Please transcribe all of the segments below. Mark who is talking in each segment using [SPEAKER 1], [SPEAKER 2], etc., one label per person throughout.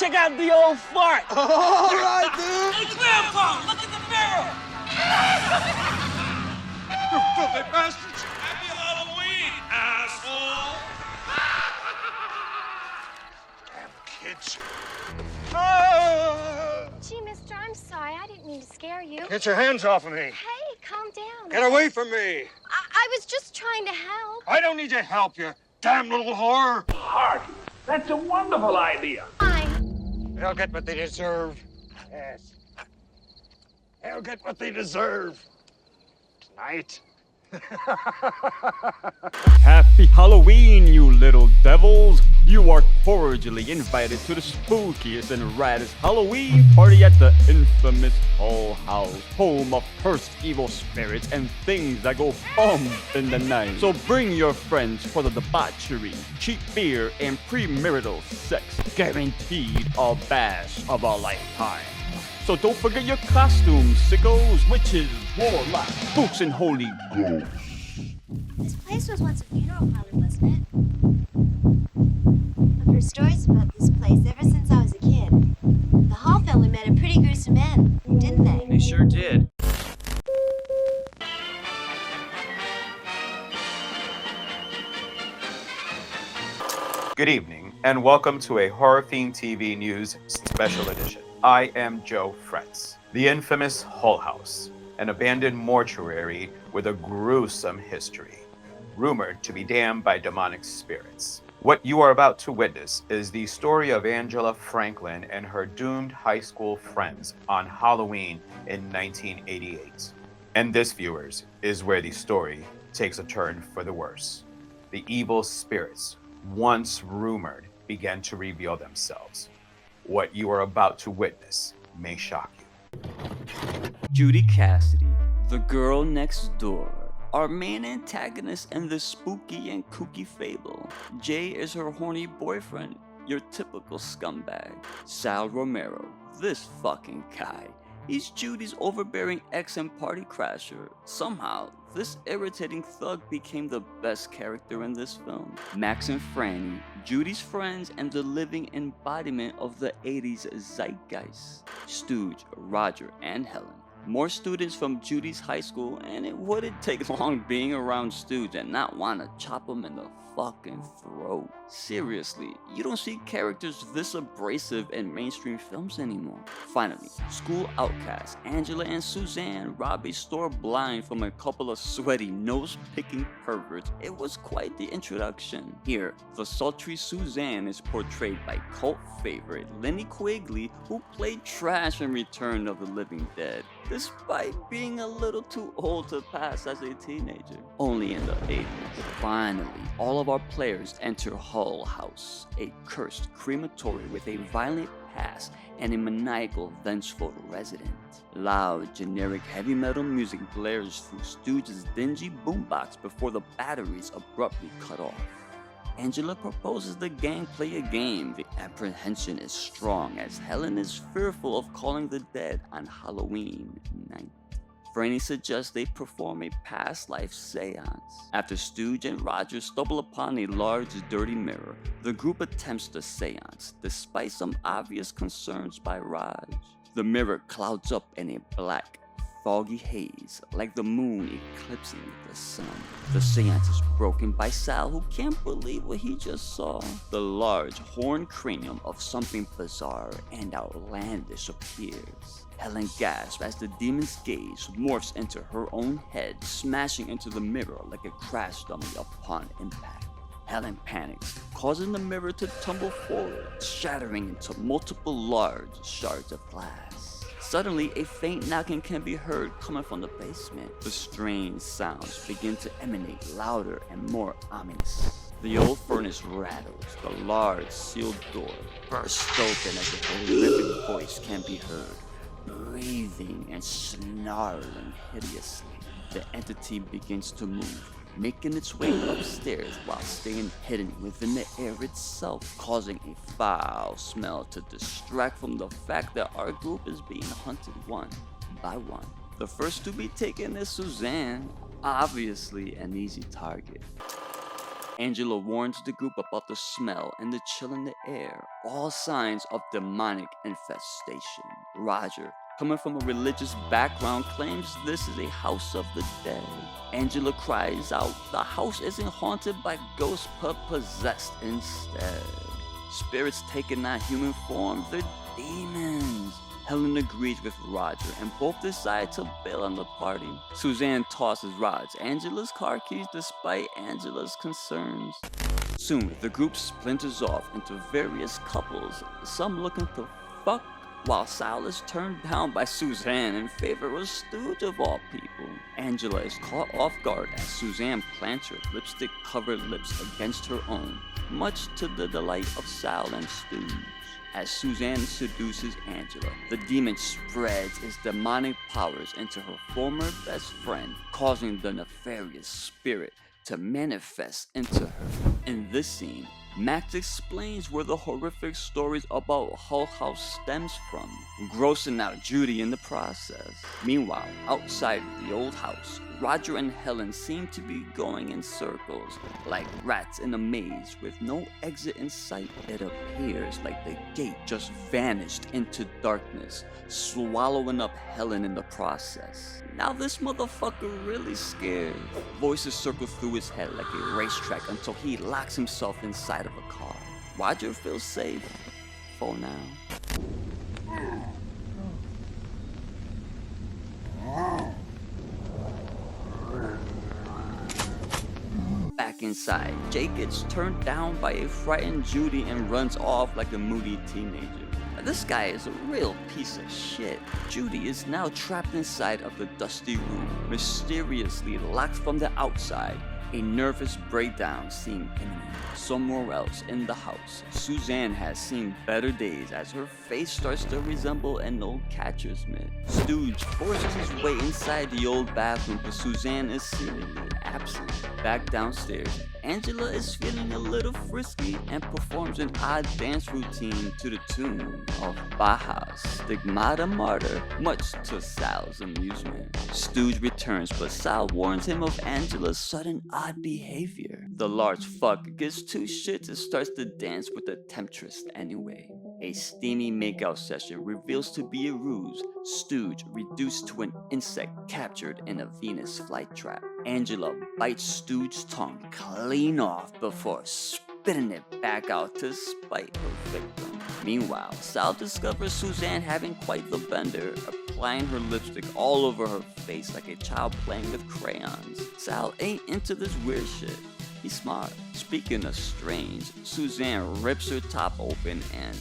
[SPEAKER 1] check out the old fart.
[SPEAKER 2] All right, dude.
[SPEAKER 1] Hey, Grandpa, look in the mirror.
[SPEAKER 2] You filthy bastards.
[SPEAKER 3] Happy Halloween, asshole!
[SPEAKER 2] Damn kids.
[SPEAKER 4] Gee, mister, I'm sorry. I didn't mean to scare you.
[SPEAKER 2] Get your hands off of me.
[SPEAKER 4] Hey, calm down.
[SPEAKER 2] Get away from me.
[SPEAKER 4] I was just trying to help.
[SPEAKER 2] I don't need your help, you damn little whore.
[SPEAKER 3] Art, that's a wonderful idea.
[SPEAKER 4] Fine.
[SPEAKER 2] They'll get what they deserve. Yes. They'll get what they deserve. Tonight.
[SPEAKER 5] Happy Halloween, you little devils! You are cordially invited to the spookiest and raddest Halloween party at the infamous Hull House, home of cursed evil spirits and things that go bump in the night. So bring your friends for the debauchery, cheap beer, and premarital sex, guaranteed a bash of a lifetime. So don't forget your costumes, sickos, witches, warlocks, spooks, and holy ghosts.
[SPEAKER 6] This place was once a funeral parlor, wasn't it? I've heard stories about this place ever since I was a kid. The Hall family met a pretty gruesome end, didn't they?
[SPEAKER 7] They sure did.
[SPEAKER 8] Good evening, and welcome to a Horror Fiend TV News Special Edition. I am Joe Fretz. The infamous Hull House, an abandoned mortuary with a gruesome history, rumored to be damned by demonic spirits. What you are about to witness is the story of Angela Franklin and her doomed high school friends on Halloween in 1988. And this, viewers, is where the story takes a turn for the worse. The evil spirits, once rumored, began to reveal themselves. What you are about to witness may shock you.
[SPEAKER 5] Judy Cassidy, the girl next door, our main antagonist in this spooky and kooky fable. Jay is her horny boyfriend, your typical scumbag. Sal Romero, this fucking guy. He's Judy's overbearing ex and party crasher. Somehow, this irritating thug became the best character in this film. Max and Franny, Judy's friends and the living embodiment of the 80s zeitgeist. Stooge, Roger, and Helen. More students from Judy's high school, and it wouldn't take long being around Stooge and not want to chop him in the fucking throat. Seriously, you don't see characters this abrasive in mainstream films anymore. Finally, school outcasts Angela and Suzanne rob a store blind from a couple of sweaty, nose-picking perverts. It was quite the introduction. Here, the sultry Suzanne is portrayed by cult favorite Lenny Quigley, who played trash in Return of the Living Dead, despite being a little too old to pass as a teenager. Only in the 80s. Finally, all of our players enter Hull House, a cursed crematory with a violent past and a maniacal, vengeful resident. Loud, generic heavy metal music blares through Stooge's dingy boombox before the batteries abruptly cut off. Angela proposes the gang play a game. The apprehension is strong as Helen is fearful of calling the dead on Halloween night. Franny suggests they perform a past life seance. After Stooge and Roger stumble upon a large, dirty mirror, the group attempts the seance, despite some obvious concerns by Raj. The mirror clouds up in a black, foggy haze, like the moon eclipsing the sun. The seance is broken by Sal, who can't believe what he just saw. The large horned cranium of something bizarre and outlandish appears. Helen gasps as the demon's gaze morphs into her own head, smashing into the mirror like a crash dummy upon impact. Helen panics, causing the mirror to tumble forward, shattering into multiple large shards of glass. Suddenly, a faint knocking can be heard coming from the basement. The strange sounds begin to emanate louder and more ominous. The old furnace rattles, the large sealed door bursts open as a living voice can be heard, breathing and snarling hideously. The entity begins to move, making its way upstairs while staying hidden within the air itself, causing a foul smell to distract from the fact that our group is being hunted one by one. The first to be taken is Suzanne, obviously an easy target. Angela warns the group about the smell and the chill in the air, all signs of demonic infestation. Roger, coming from a religious background, claims this is a house of the dead. Angela cries out, the house isn't haunted by ghosts but possessed instead. Spirits taking on human form, they're demons. Helen agrees with Roger and both decide to bail on the party. Suzanne tosses Roger Angela's car keys despite Angela's concerns. Soon, the group splinters off into various couples, some looking to fuck, while Sal is turned down by Suzanne in favor of Stooge of all people. Angela is caught off guard as Suzanne plants her lipstick-covered lips against her own, much to the delight of Sal and Stooge. As Suzanne seduces Angela, the demon spreads its demonic powers into her former best friend, causing the nefarious spirit to manifest into her. In this scene, Max explains where the horrific stories about Hull House stems from, grossing out Judy in the process. Meanwhile, outside the old house, Roger and Helen seem to be going in circles, like rats in a maze with no exit in sight. It appears like the gate just vanished into darkness, swallowing up Helen in the process. Now this motherfucker really scared. Voices circle through his head like a racetrack until he locks himself inside of a car. Roger feels safe, for now. Back inside, Jay gets turned down by a frightened Judy and runs off like a moody teenager. This guy is a real piece of shit. Judy is now trapped inside of the dusty room, mysteriously locked from the outside. A nervous breakdown seemed imminent. Somewhere else in the house, Suzanne has seen better days as her face starts to resemble an old catcher's mitt. Stooge forces his way inside the old bathroom, but Suzanne is seemingly absent. Back downstairs, Angela is feeling a little frisky and performs an odd dance routine to the tune of Baja's Stigmata Martyr, much to Sal's amusement. Stooge returns, but Sal warns him of Angela's sudden odd behavior. The large fuck gets two shits and starts to dance with the temptress anyway. A steamy makeout session reveals to be a ruse, Stooge reduced to an insect captured in a Venus flytrap. Angela bites Stooge's tongue clean off before spitting it back out to spite her victim. Meanwhile, Sal discovers Suzanne having quite the bender, applying her lipstick all over her face like a child playing with crayons. Sal ain't into this weird shit. He's smart. Speaking of strange, Suzanne rips her top open and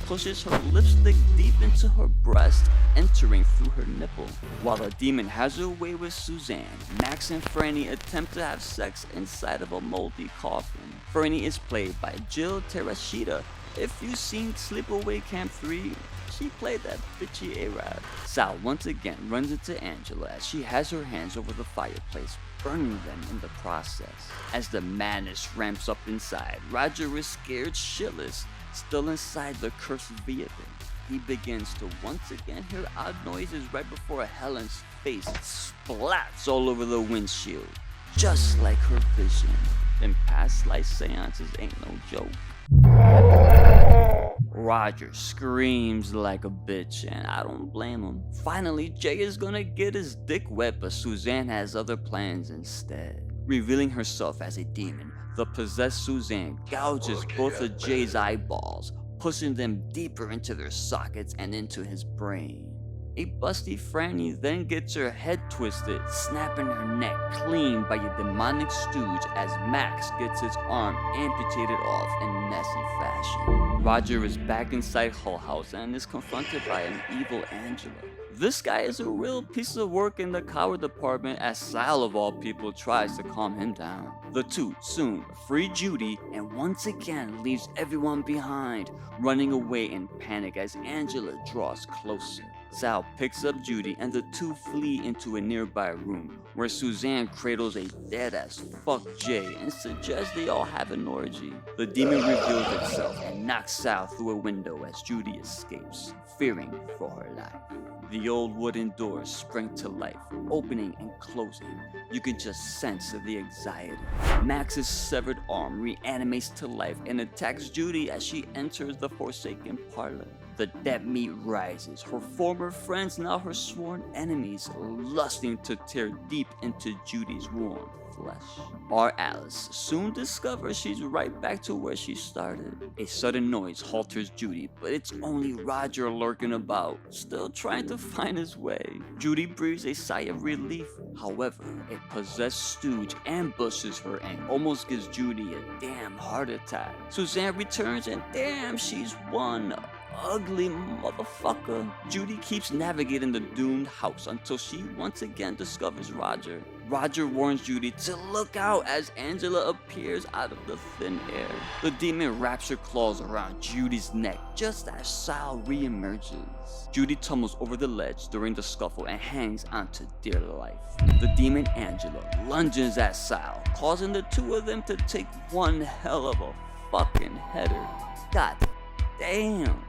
[SPEAKER 5] pushes her lipstick deep into her breast, entering through her nipple. While the demon has her way with Suzanne, Max and Franny attempt to have sex inside of a moldy coffin. Franny is played by Jill Terashita. If you've seen Sleepaway Camp 3, she played that bitchy Arab. Sal once again runs into Angela as she has her hands over the fireplace, burning them in the process. As the madness ramps up inside, Roger is scared shitless. Still inside the cursed vehicle, he begins to once again hear odd noises right before Helen's face splats all over the windshield, just like her vision. Then past life seances ain't no joke. Roger screams like a bitch, and I don't blame him. Finally, Jay is gonna get his dick wet, but Suzanne has other plans instead. Revealing herself as a demon, the possessed Suzanne gouges both of Jay's eyeballs, pushing them deeper into their sockets and into his brain. A busty Franny then gets her head twisted, snapping her neck clean by a demonic Stooge as Max gets his arm amputated off in messy fashion. Roger is back inside Hull House and is confronted by an evil Angela. This guy is a real piece of work in the coward department as Sal of all people tries to calm him down. The two soon free Judy and once again leaves everyone behind, running away in panic as Angela draws closer. Sal picks up Judy and the two flee into a nearby room where Suzanne cradles a dead-ass fuck Jay and suggests they all have an orgy. The demon reveals itself and knocks Sal through a window as Judy escapes, fearing for her life. The old wooden doors spring to life, opening and closing. You can just sense the anxiety. Max's severed arm reanimates to life and attacks Judy as she enters the Forsaken parlor. The dead meat rises, her former friends now her sworn enemies, lusting to tear deep into Judy's warm flesh. Our Alice soon discovers she's right back to where she started. A sudden noise halters Judy, but it's only Roger lurking about, still trying to find his way. Judy breathes a sigh of relief. However, a possessed stooge ambushes her and almost gives Judy a damn heart attack. Suzanne returns and damn, she's one ugly motherfucker. Judy keeps navigating the doomed house until she once again discovers Roger. Roger warns Judy to look out as Angela appears out of the thin air. The demon wraps her claws around Judy's neck just as Sal reemerges. Judy tumbles over the ledge during the scuffle and hangs onto dear life. The demon Angela lunges at Sal, causing the two of them to take one hell of a fucking header. God damn.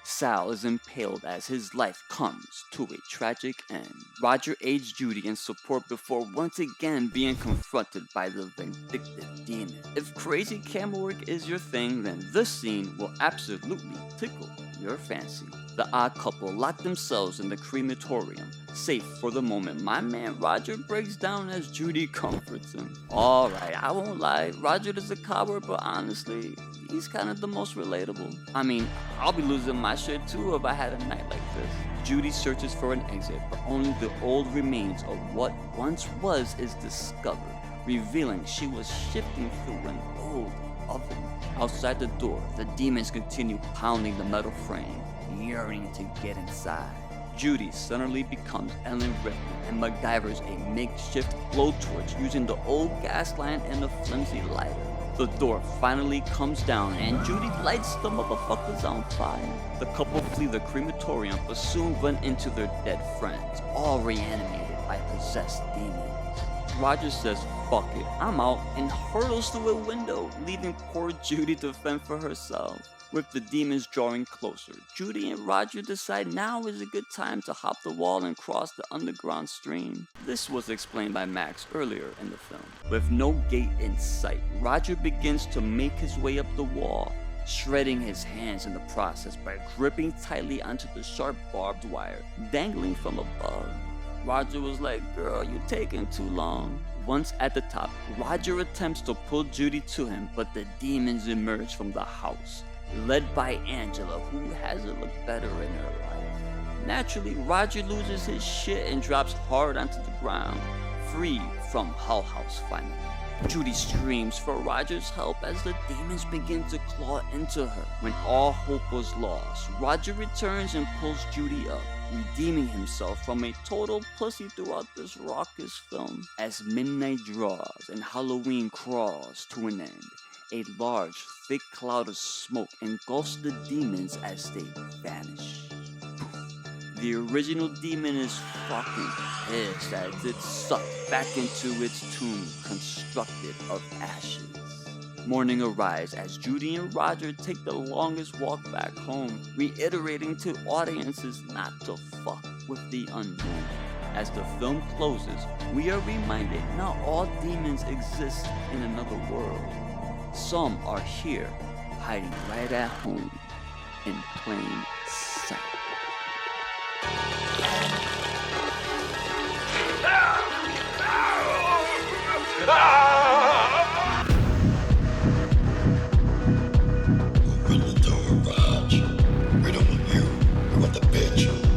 [SPEAKER 5] Sal is impaled as his life comes to a tragic end. Roger aids Judy in support before once again being confronted by the vindictive demon. If crazy camera work is your thing, then this scene will absolutely tickle your fancy. The odd couple lock themselves in the crematorium, safe for the moment my man Roger breaks down as Judy comforts him. Alright, I won't lie, Roger is a coward, but honestly, he's kind of the most relatable. I mean, I'll be losing my shit too if I had a night like this. Judy searches for an exit, but only the old remains of what once was is discovered, revealing she was shifting through an old oven. Outside the door, the demons continue pounding the metal frame, yearning to get inside. Judy suddenly becomes Ellen Ripley and MacGyver's a makeshift blowtorch using the old gas line and a flimsy lighter. The door finally comes down and Judy lights the motherfuckers on fire. The couple flee the crematorium but soon run into their dead friends, all reanimated by possessed demons. Roger says, "Fuck it, I'm out," and hurtles through a window, leaving poor Judy to fend for herself. With the demons drawing closer, Judy and Roger decide now is a good time to hop the wall and cross the underground stream. This was explained by Max earlier in the film. With no gate in sight, Roger begins to make his way up the wall, shredding his hands in the process by gripping tightly onto the sharp barbed wire dangling from above. Roger was like, "Girl, you taking too long." Once at the top, Roger attempts to pull Judy to him, but the demons emerge from the house, led by Angela, who hasn't looked better in her life. Naturally, Roger loses his shit and drops hard onto the ground, free from Hull House finally. Judy screams for Roger's help as the demons begin to claw into her. When all hope was lost, Roger returns and pulls Judy up, redeeming himself from a total pussy throughout this raucous film. As midnight draws and Halloween crawls to an end, a large, thick cloud of smoke engulfs the demons as they vanish. The original demon is fucking pissed as it's sucked back into its tomb constructed of ashes. Morning arrives as Judy and Roger take the longest walk back home, reiterating to audiences not to fuck with the unknown. As the film closes, we are reminded not all demons exist in another world. Some are here, hiding right at home, in plain sight.
[SPEAKER 7] Run the door, Raj. We don't want you. We want the bitch.